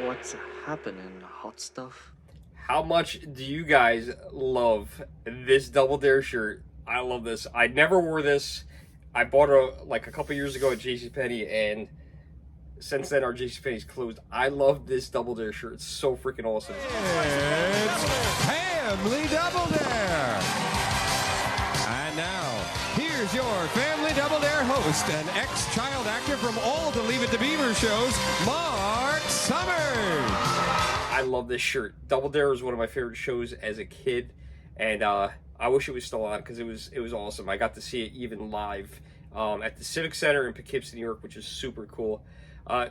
What's happening, hot stuff? How much do you guys love this Double Dare shirt? I love this. I never wore this. I bought it like a couple years ago at JCPenney, and since then our JCPenney's closed. I love this Double Dare shirt. It's so freaking awesome. It's Family Double Dare. And now, here's your Family Double Dare host and ex-child actor from all the Leave It to Beaver shows, Mark Summers. I love this shirt. Double Dare was one of my favorite shows as a kid, and I wish it was still on because it was awesome. I got to see it even live at the Civic Center in Poughkeepsie, New York, which is super cool.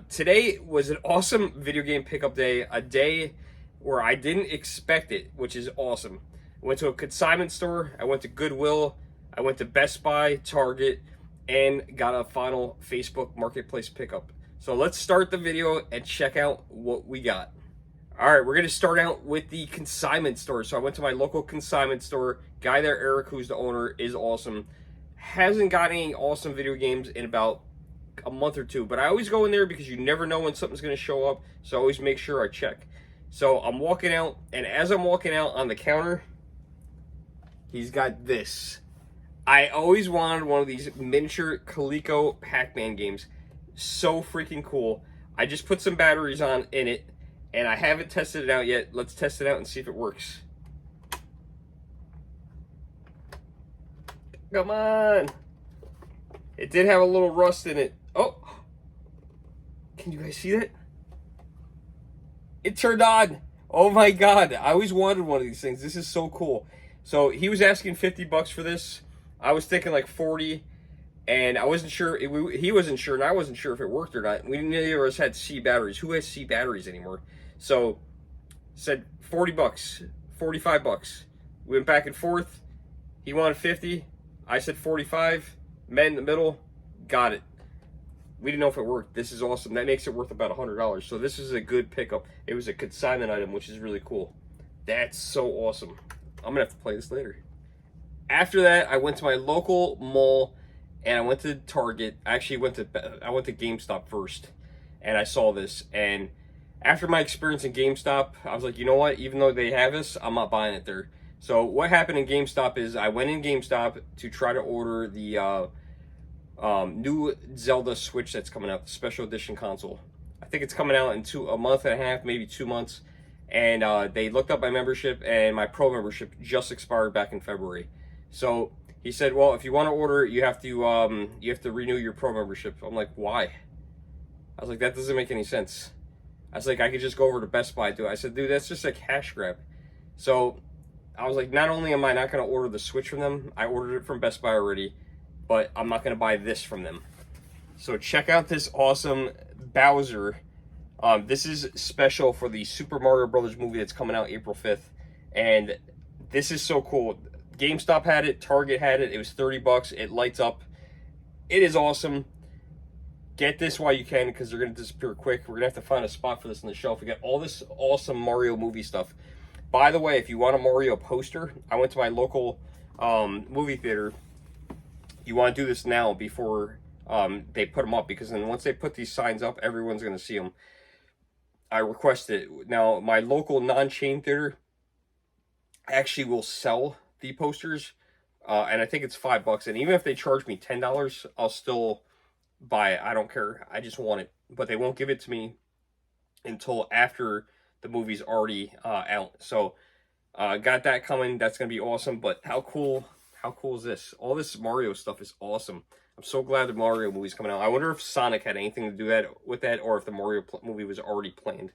Today was an awesome video game pickup day, a day where I didn't expect it, which is awesome. I went to a consignment store, I went to Goodwill, I went to Best Buy, Target, and got a final Facebook Marketplace pickup. So let's start the video and check out what we got. All right, we're going to start out with the consignment store. So I went to my local consignment store. Guy there, Eric, who's the owner, is awesome. Hasn't got any awesome video games in about a month or two, but I always go in there because you never know when something's going to show up, so I always make sure I check. So I'm walking out, and as I'm walking out on the counter, he's got this. I always wanted one of these miniature Coleco Pac-Man games. So freaking cool. I just put some batteries on in it, and I haven't tested it out yet. Let's test it out and see if it works. Come on. It did have a little rust in it. Oh. Can you guys see that? It turned on. Oh my God. I always wanted one of these things. This is so cool. So he was asking $50 for this. I was thinking like 40, and I wasn't sure. He wasn't sure, and I wasn't sure if it worked or not. We neither of us had C batteries. Who has C batteries anymore? So said $40, $45. We went back and forth. He wanted 50. I said 45. Met in the middle. Got it. We didn't know if it worked. This is awesome. That makes it worth about $100. So this is a good pickup. It was a consignment item, which is really cool. That's so awesome. I'm gonna have to play this later. After that, I went to my local mall and I went to Target. I actually went to GameStop first, and I saw this. And after my experience in GameStop, I was like, you know what? Even though they have this, I'm not buying it there. So what happened in GameStop is I went in GameStop to try to order the new Zelda Switch that's coming out, the special edition console. I think it's coming out in a month and a half, maybe 2 months. And they looked up my membership, and my pro membership just expired back in February. So he said, well, if you want to order it, you have to renew your pro membership. I'm like, why? I was like, that doesn't make any sense. I was like, I could just go over to Best Buy and do it. I said, dude, that's just a cash grab. So I was like, not only am I not going to order the Switch from them, I ordered it from Best Buy already, but I'm not going to buy this from them. So check out this awesome Bowser. This is special for the Super Mario Brothers movie that's coming out April 5th. And this is so cool. GameStop had it, Target had it. It was $30. It lights up. It is awesome. Get this while you can, because they're going to disappear quick. We're going to have to find a spot for this on the shelf. We got all this awesome Mario movie stuff. By the way, if you want a Mario poster, I went to my local movie theater. You want to do this now before they put them up, because then once they put these signs up, everyone's going to see them. I requested it. Now, my local non-chain theater actually will sell the posters, and I think it's $5. And even if they charge me $10, I'll still buy it. I don't care. I just want it. But they won't give it to me until after the movie's already out. So got that coming. That's gonna be awesome. But how cool is this? All this Mario stuff is awesome. I'm so glad the Mario movie's coming out. I wonder if Sonic had anything to do with that, or if the Mario movie was already planned.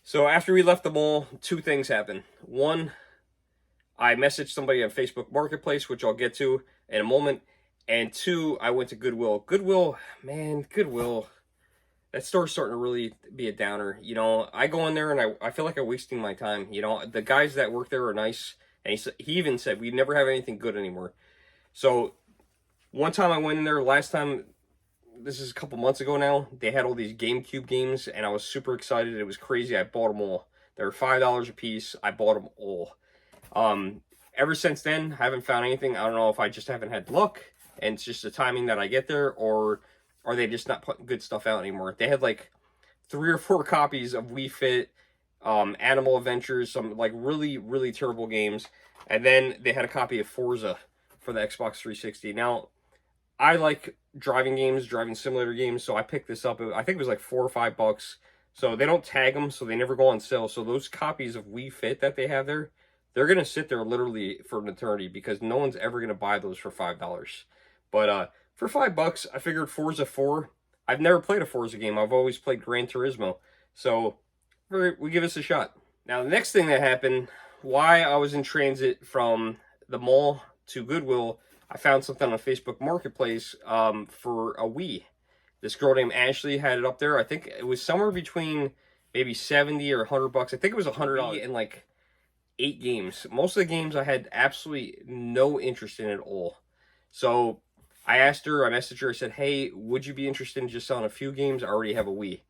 So after we left the mall, two things happened. One, I messaged somebody on Facebook Marketplace, which I'll get to in a moment. And two, I went to Goodwill. Goodwill, man, Goodwill. That store's starting to really be a downer. You know, I go in there and I feel like I'm wasting my time. You know, the guys that work there are nice. And he even said, we never have anything good anymore. So one time I went in there, last time, this is a couple months ago now, they had all these GameCube games, and I was super excited. It was crazy. I bought them all. They were $5 a piece. I bought them all. Ever since then, I haven't found anything. I don't know if I just haven't had luck, and it's just the timing that I get there, or are they just not putting good stuff out anymore? They had like 3 or 4 copies of Wii Fit, Animal Adventures, some like really, really terrible games. And then they had a copy of Forza for the Xbox 360. Now, I like driving games, driving simulator games, so I picked this up. I think it was like $4 or $5. So they don't tag them, so they never go on sale. So those copies of Wii Fit that they have there, they're going to sit there literally for an eternity because no one's ever going to buy those for $5. But for $5, I figured Forza 4. I've never played a Forza game. I've always played Gran Turismo. So we give this a shot. Now, the next thing that happened, why I was in transit from the mall to Goodwill, I found something on Facebook Marketplace for a Wii. This girl named Ashley had it up there. I think it was somewhere between maybe 70 or $100. I think it was $100 and like 8 games. Most of the games I had absolutely no interest in at all. So I asked her, I messaged her, I said, hey, would you be interested in just selling a few games? I already have a Wii.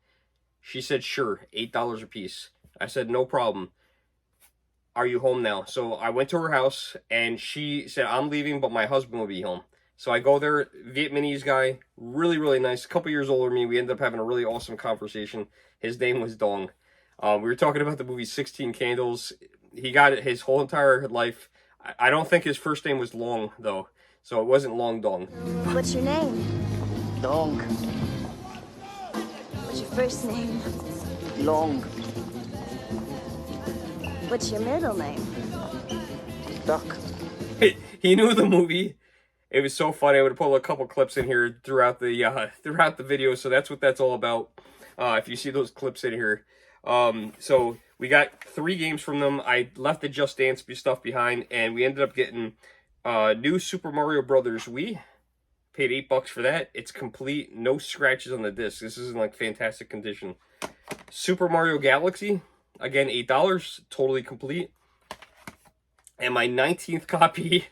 She said, sure, $8 a piece. I said, no problem. Are you home now? So I went to her house, and she said, I'm leaving, but my husband will be home. So I go there, Vietnamese guy, really, really nice, a couple years older than me. We ended up having a really awesome conversation. His name was Dong. We were talking about the movie 16 Candles. He got it his whole entire life. I don't think his first name was Long, though. So it wasn't Long Dong. What's your name? Dong. What's your first name? Long. What's your middle name? Duck. He knew the movie. It was so funny. I would put a couple clips in here throughout the video. So that's what that's all about. If you see those clips in here. So we got 3 games from them. I left the Just Dance stuff behind, and we ended up getting new Super Mario Brothers Wii. Paid $8 for that. It's complete, no scratches on the disc. This is in like fantastic condition. Super Mario Galaxy, again $8, totally complete. And my 19th copy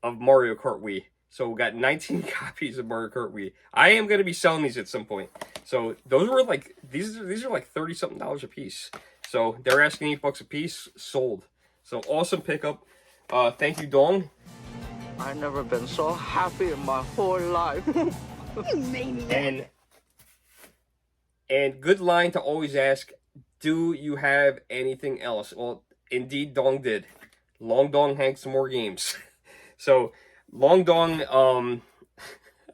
of Mario Kart Wii. So we got 19 copies of Mario Kart Wii. I am going to be selling these at some point. So those were like, these are like $30-something a piece. So they're asking $8 a piece, sold. So awesome pickup. Thank you, Dong. I've never been so happy in my whole life. You maniac. And good line to always ask, do you have anything else? Well, indeed, Dong did. Long Dong had some more games. So Long Dong,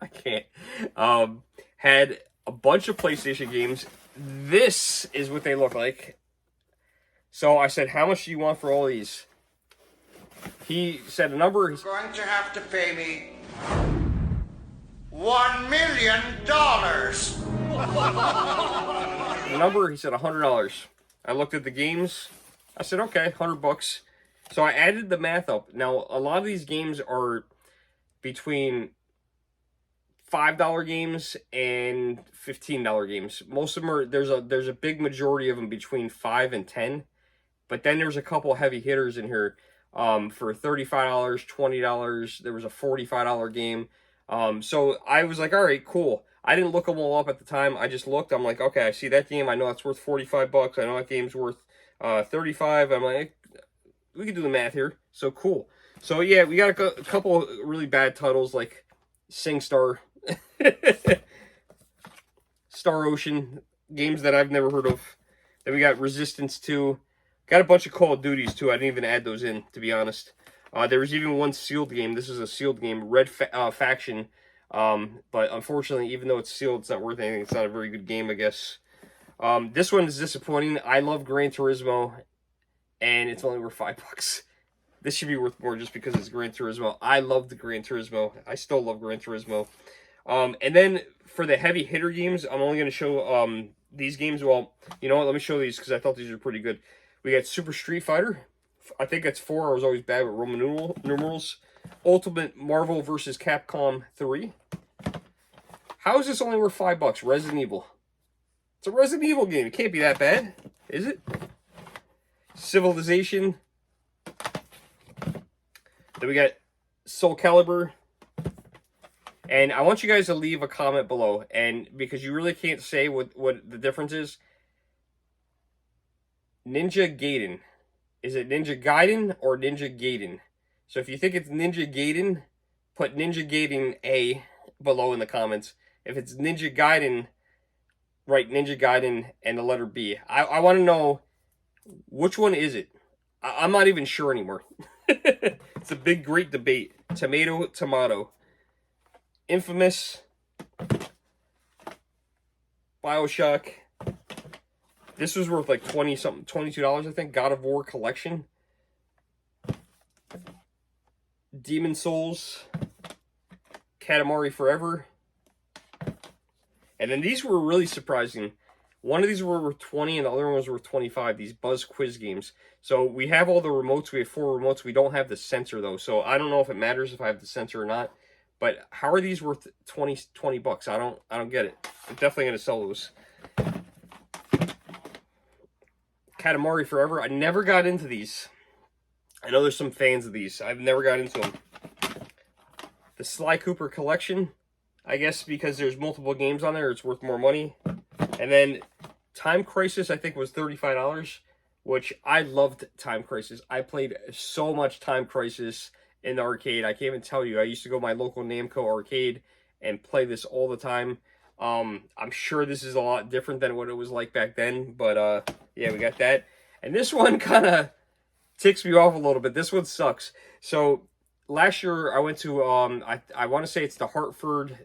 I can't, had a bunch of PlayStation games. This is what they look like. So I said, how much do you want for all these? He said a number. You're going to have to pay me $1 million. The number, he said $100. I looked at the games. I said, okay, $100. So I added the math up. Now, a lot of these games are between $5 games and $15 games. Most of them are, there's a big majority of them between 5 and 10. But then there's a couple heavy hitters in here for $35, $20. There was a $45 game. So I was like, all right, cool. I didn't look them all up at the time. I just looked. I'm like, okay, I see that game. I know it's worth $45. I know that game's worth $35. I'm like, we can do the math here. So cool. So yeah, we got a couple really bad titles like SingStar, Star Ocean, games that I've never heard of. Then we got Resistance 2. Got a bunch of Call of Duties too. I didn't even add those in, to be honest. There was even one sealed game. This is a sealed game, Red Faction. But unfortunately, even though it's sealed, it's not worth anything. It's not a very good game, I guess. This one is disappointing. I love Gran Turismo, and it's only worth $5. This should be worth more just because it's Gran Turismo. I love the Gran Turismo. I still love Gran Turismo. And then for the heavy hitter games, I'm only going to show these games. Well, you know what? Let me show these because I thought these were pretty good. We got Super Street Fighter. I think that's 4. I was always bad with Roman numerals. Ultimate Marvel vs. Capcom 3. How is this only worth $5? Resident Evil. It's a Resident Evil game. It can't be that bad, is it? Civilization. Then we got Soul Calibur. And I want you guys to leave a comment below. And because you really can't say what the difference is. Ninja Gaiden. Is it Ninja Gaiden or Ninja Gaiden? So if you think it's Ninja Gaiden, put Ninja Gaiden A below in the comments. If it's Ninja Gaiden, Right, Ninja Gaiden and the letter B. I want to know, which one is it? I'm not even sure anymore. It's a big, great debate. Tomato, tomato. Infamous. BioShock. This was worth like 20 something, $22, I think. God of War collection. Demon Souls. Katamari Forever. And then these were really surprising. One of these were worth 20 and the other one was worth 25. These Buzz Quiz games. So we have all the remotes. We have 4 remotes. We don't have the sensor though. So I don't know if it matters if I have the sensor or not. But how are these worth 20 bucks? I don't get it. I'm definitely gonna sell those. Katamari Forever. I never got into these. I know there's some fans of these. I've never got into them. The Sly Cooper collection. I guess because there's multiple games on there, it's worth more money. And then Time Crisis, I think, was $35, which I loved Time Crisis. I played so much Time Crisis in the arcade. I can't even tell you. I used to go to my local Namco arcade and play this all the time. I'm sure this is a lot different than what it was like back then, but yeah, we got that. And this one kind of ticks me off a little bit. This one sucks. So last year I went to I want to say it's the Hartford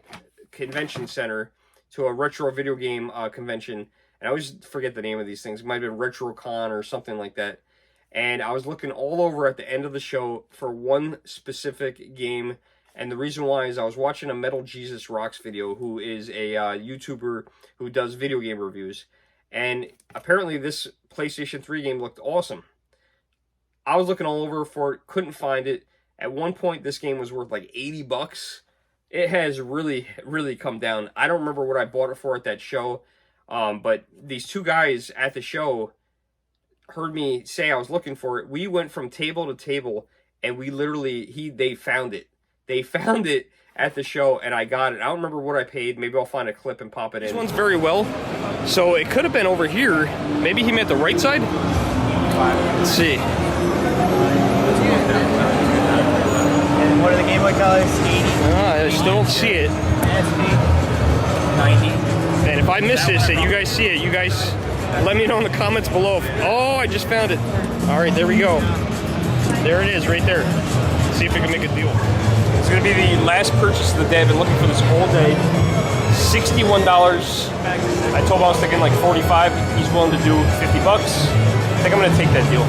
Convention Center, to a retro video game convention, and I always forget the name of these things. It might have been RetroCon or something like that. And I was looking all over at the end of the show for one specific game, and the reason why is I was watching a Metal Jesus Rocks video, who is a YouTuber who does video game reviews, and apparently this PlayStation 3 game looked awesome. I was looking all over for it, couldn't find it. At one point, this game was worth like 80 bucks. It has really, really come down. I don't remember what I bought it for at that show, but these two guys at the show heard me say I was looking for it. We went from table to table, and we literally, they found it. They found it at the show, and I got it. I don't remember what I paid. Maybe I'll find a clip and pop it in. This one's very well, so it could have been over here. Maybe he meant the right side? Let's see. And what are the Game Boy colors? 80. I still don't see it. SP. 90. And if I miss this and you guys see it, you guys let me know in the comments below. Oh, I just found it. All right, there we go. There it is, right there. See if we can make a deal. It's going to be the last purchase of the day. I've been looking for this all day. $61. I told him I was thinking like 45. He's willing to do 50 bucks. I think I'm going to take that deal.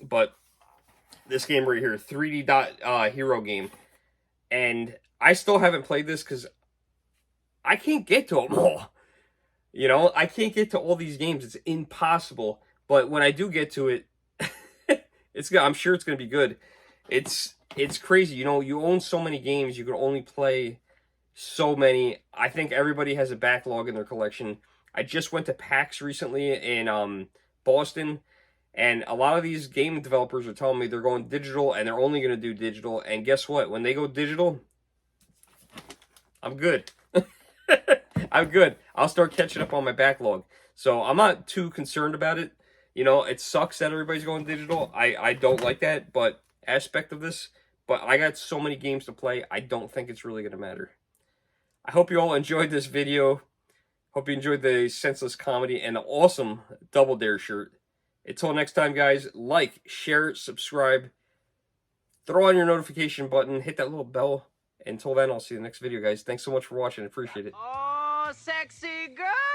But this game right here, 3D Hero game. And I still haven't played this because I can't get to them all. You know, I can't get to all these games. It's impossible. But when I do get to it, I'm sure it's going to be good. It's crazy. You know, you own so many games. You can only play so many. I think everybody has a backlog in their collection. I just went to PAX recently in Boston. And a lot of these game developers are telling me they're going digital and they're only going to do digital. And guess what? When they go digital, I'm good. I'm good. I'll start catching up on my backlog. So I'm not too concerned about it. You know, it sucks that everybody's going digital. I don't like that aspect of this. But I got so many games to play, I don't think it's really going to matter. I hope you all enjoyed this video. Hope you enjoyed the senseless comedy and the awesome Double Dare shirt. Until next time, guys, like, share, subscribe, throw on your notification button, hit that little bell. Until then, I'll see you in the next video, guys. Thanks so much for watching. I appreciate it. Oh, sexy girl!